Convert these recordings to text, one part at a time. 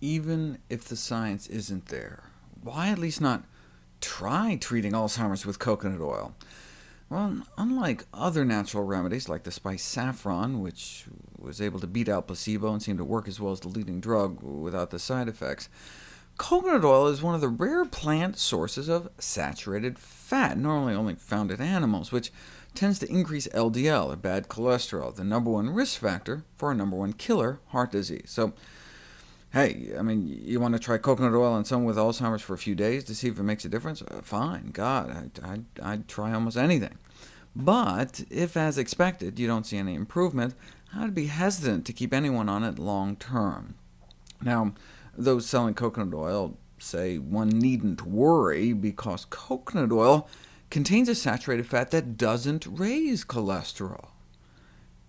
even if the science isn't there, why at least not try treating Alzheimer's with coconut oil? Well, unlike other natural remedies, like the spice saffron, which was able to beat out placebo and seemed to work as well as the leading drug without the side effects, coconut oil is one of the rare plant sources of saturated fat, normally only found in animals, which tends to increase LDL, or bad cholesterol, the #1 risk factor for our #1 killer, heart disease. So, hey, you want to try coconut oil on someone with Alzheimer's for a few days to see if it makes a difference? Fine, God, I'd try almost anything. But if, as expected, you don't see any improvement, I'd be hesitant to keep anyone on it long term. Now, those selling coconut oil say one needn't worry, because coconut oil contains a saturated fat that doesn't raise cholesterol.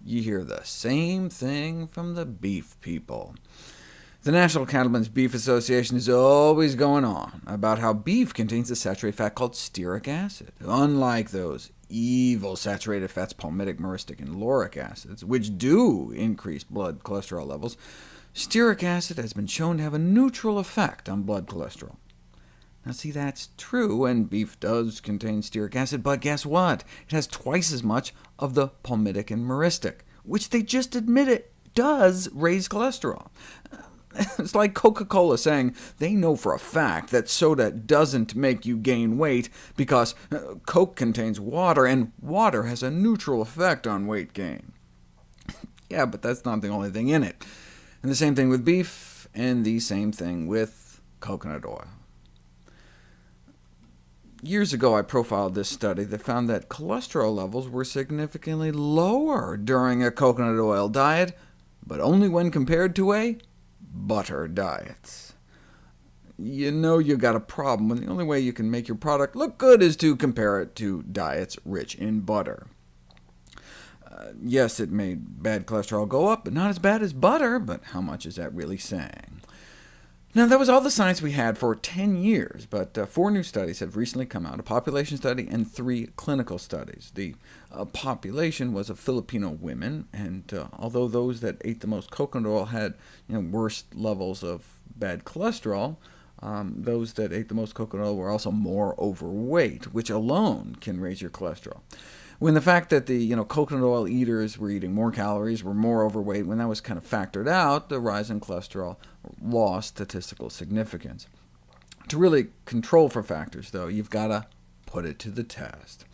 You hear the same thing from the beef people. The National Cattlemen's Beef Association is always going on about how beef contains a saturated fat called stearic acid, unlike those evil saturated fats palmitic, myristic, and lauric acids, which do increase blood cholesterol levels. Stearic acid has been shown to have a neutral effect on blood cholesterol. Now see, that's true, and beef does contain stearic acid, but guess what? It has twice as much of the palmitic and myristic, which they just admit it does raise cholesterol. It's like Coca-Cola saying they know for a fact that soda doesn't make you gain weight because Coke contains water, and water has a neutral effect on weight gain. Yeah, but that's not the only thing in it. And the same thing with beef, and the same thing with coconut oil. Years ago, I profiled this study that found that cholesterol levels were significantly lower during a coconut oil diet, but only when compared to a butter diet. You know you got a problem when the only way you can make your product look good is to compare it to diets rich in butter. Yes, it made bad cholesterol go up, but not as bad as butter, but how much is that really saying? Now, that was all the science we had for 10 years, but 4 new studies have recently come out, a population study and 3 clinical studies. The population was of Filipino women, and although those that ate the most coconut oil had worse levels of bad cholesterol, those that ate the most coconut oil were also more overweight, which alone can raise your cholesterol. When the fact that the coconut oil eaters were eating more calories, were more overweight, when that was kind of factored out, the rise in cholesterol lost statistical significance. To really control for factors, though, you've got to put it to the test.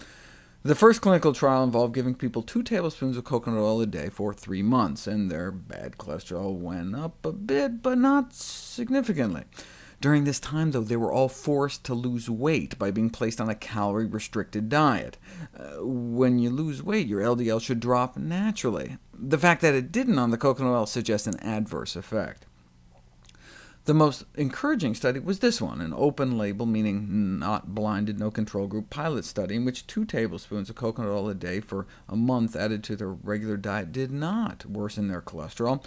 The first clinical trial involved giving people 2 tablespoons of coconut oil a day for 3 months, and their bad cholesterol went up a bit, but not significantly. During this time, though, they were all forced to lose weight by being placed on a calorie-restricted diet. When you lose weight, your LDL should drop naturally. The fact that it didn't on the coconut oil suggests an adverse effect. The most encouraging study was this one, an open-label, meaning not blinded, no control group pilot study, in which 2 tablespoons of coconut oil a day for a month added to their regular diet did not worsen their cholesterol,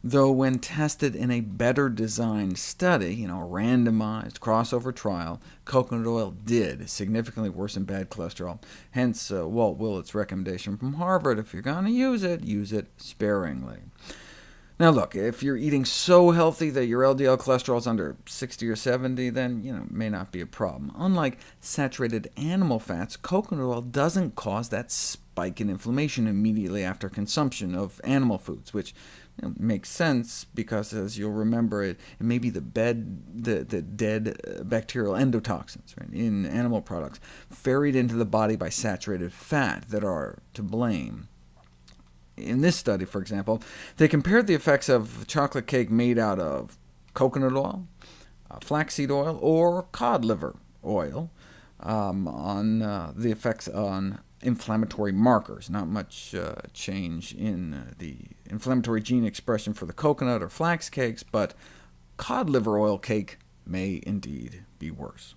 though when tested in a better-designed study, a randomized crossover trial, coconut oil did significantly worsen bad cholesterol. Hence Walt Willett's recommendation from Harvard, if you're going to use it sparingly. Now look, if you're eating so healthy that your LDL cholesterol is under 60 or 70, then it may not be a problem. Unlike saturated animal fats, coconut oil doesn't cause that spike in inflammation immediately after consumption of animal foods, which makes sense because, as you'll remember, it may be the dead bacterial endotoxins in animal products ferried into the body by saturated fat that are to blame. In this study, for example, they compared the effects of chocolate cake made out of coconut oil, flaxseed oil, or cod liver oil on the effects on inflammatory markers. Not much change in the inflammatory gene expression for the coconut or flax cakes, but cod liver oil cake may indeed be worse.